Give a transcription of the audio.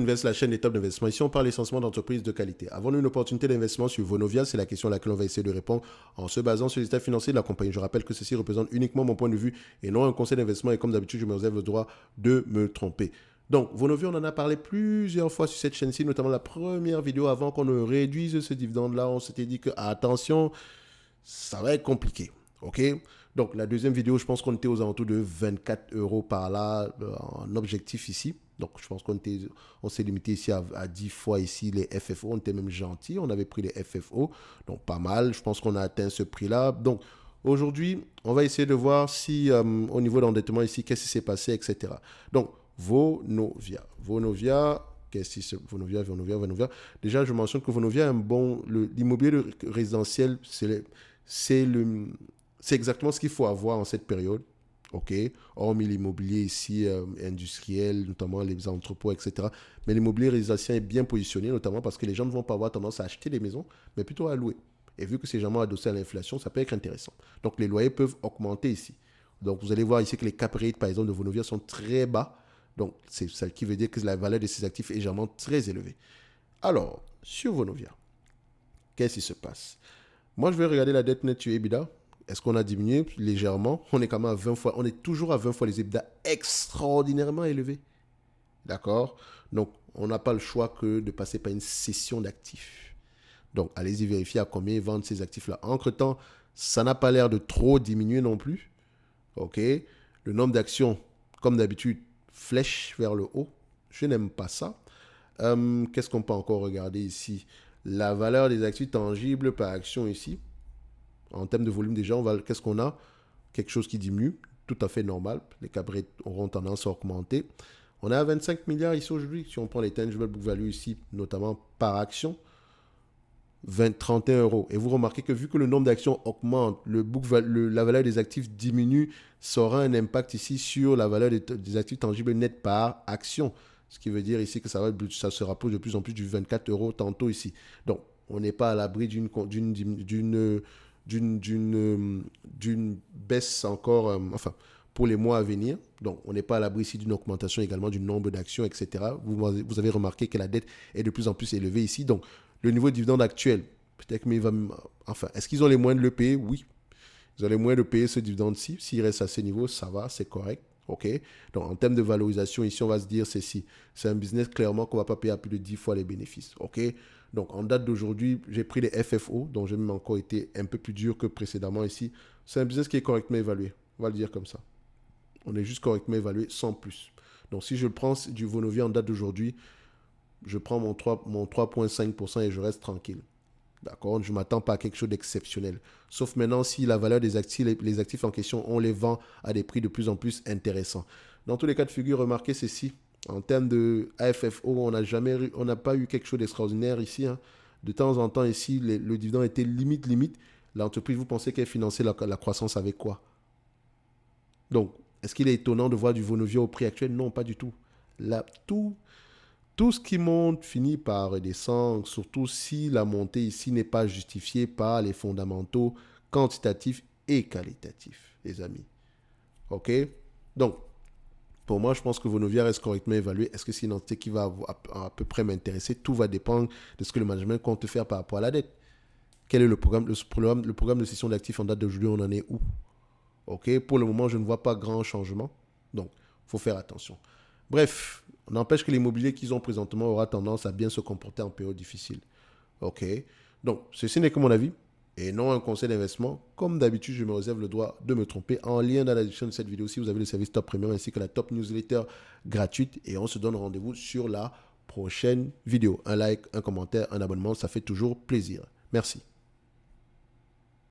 Invest, la chaîne des top d'investissement. Ici, on parle essentiellement d'entreprises de qualité. Avons-nous une opportunité d'investissement sur Vonovia? C'est la question à laquelle on va essayer de répondre en se basant sur les états financiers de la compagnie. Je rappelle que ceci représente uniquement mon point de vue et non un conseil d'investissement. Et comme d'habitude, je me réserve le droit de me tromper. Donc, Vonovia, on en a parlé plusieurs fois sur cette chaîne-ci, notamment la première vidéo avant qu'on ne réduise ce dividende-là. On s'était dit que, attention, ça va être compliqué. OK? Donc, la deuxième vidéo, je pense qu'on était aux alentours de 24 € par là en objectif ici. Donc, je pense on s'est limité ici à 10 fois ici les FFO. On était même gentil. On avait pris les FFO. Donc, pas mal. Je pense qu'on a atteint ce prix-là. Donc, aujourd'hui, on va essayer de voir si, au niveau d'endettement ici, qu'est-ce qui s'est passé, etc. Donc, Vonovia. Qu'est-ce qui se... Vonovia. Déjà, je mentionne que Vonovia est un bon... L'immobilier résidentiel, c'est exactement ce qu'il faut avoir en cette période. OK, hormis l'immobilier ici industriel, notamment les entrepôts, etc. Mais l'immobilier résidentiel est bien positionné, notamment parce que les gens ne vont pas avoir tendance à acheter des maisons, mais plutôt à louer. Et vu que c'est jamais adossé à l'inflation, ça peut être intéressant. Donc les loyers peuvent augmenter ici. Donc vous allez voir ici que les cap rates, par exemple, de Vonovia sont très bas. Donc c'est ça qui veut dire que la valeur de ces actifs est généralement très élevée. Alors, sur Vonovia, qu'est-ce qui se passe? Moi, je vais regarder la dette nette sur EBITDA. Est-ce qu'on a diminué légèrement? On est quand même à 20 fois. On est toujours à 20 fois les EBITDA extraordinairement élevés. D'accord? Donc, on n'a pas le choix que de passer par une cession d'actifs. Donc, allez-y vérifier à combien ils vendent ces actifs-là. Entre-temps, ça n'a pas l'air de trop diminuer non plus. OK? Le nombre d'actions, comme d'habitude, flèche vers le haut. Je n'aime pas ça. Qu'est-ce qu'on peut encore regarder ici? La valeur des actifs tangibles par action ici. En termes de volume déjà, qu'est-ce qu'on a? Quelque chose qui diminue, tout à fait normal. Les cap rates auront tendance à augmenter. On est à 25 milliards ici aujourd'hui. Si on prend les tangible book value ici, notamment par action, 31 €. Et vous remarquez que vu que le nombre d'actions augmente, la valeur des actifs diminue, ça aura un impact ici sur la valeur des actifs tangibles nets par action. Ce qui veut dire ici que ça se rapproche de plus en plus du 24 € tantôt ici. Donc, on n'est pas à l'abri d'une baisse encore, pour les mois à venir. Donc, on n'est pas à l'abri ici d'une augmentation également du nombre d'actions, etc. Vous avez remarqué que la dette est de plus en plus élevée ici. Donc, le niveau de dividende actuel, peut-être mais est-ce qu'ils ont les moyens de le payer? Oui. Ils ont les moyens de payer ce dividende-ci. S'il reste à ce niveau, ça va, c'est correct. OK. Donc, en termes de valorisation, ici, on va se dire ceci. C'est un business clairement qu'on ne va pas payer à plus de 10 fois les bénéfices. OK. Donc, en date d'aujourd'hui, j'ai pris les FFO, dont j'ai même encore été un peu plus dur que précédemment ici. C'est un business qui est correctement évalué. On va le dire comme ça. On est juste correctement évalué, sans plus. Donc, si je prends du Vonovia en date d'aujourd'hui, je prends mon 3,5% et je reste tranquille. D'accord? Je ne m'attends pas à quelque chose d'exceptionnel. Sauf maintenant, si la valeur des actifs, les actifs en question, on les vend à des prix de plus en plus intéressants. Dans tous les cas de figure, remarquez ceci. En termes de AFFO, on n'a pas eu quelque chose d'extraordinaire ici. Hein. De temps en temps, ici, le dividende était limite. L'entreprise, vous pensez qu'elle finançait la croissance avec quoi? Donc, est-ce qu'il est étonnant de voir du Vonovia au prix actuel? Non, pas du tout. Là, tout ce qui monte finit par redescendre, surtout si la montée ici n'est pas justifiée par les fondamentaux quantitatifs et qualitatifs, les amis. OK? Donc, pour moi, je pense que Vonovia reste correctement évalué. Est-ce que c'est une entité qui va à peu près m'intéresser? Tout va dépendre de ce que le management compte faire par rapport à la dette. Quel est le programme de cession d'actifs en date d'aujourd'hui? On en est où? OK? Pour le moment, je ne vois pas grand changement. Donc, il faut faire attention. Bref, on n'empêche que l'immobilier qu'ils ont présentement aura tendance à bien se comporter en période difficile. OK? Donc, ceci n'est que mon avis et non un conseil d'investissement. Comme d'habitude, je me réserve le droit de me tromper. En lien dans la description de cette vidéo, si vous avez le service Top Premium ainsi que la Top Newsletter gratuite. Et on se donne rendez-vous sur la prochaine vidéo. Un like, un commentaire, un abonnement, ça fait toujours plaisir. Merci.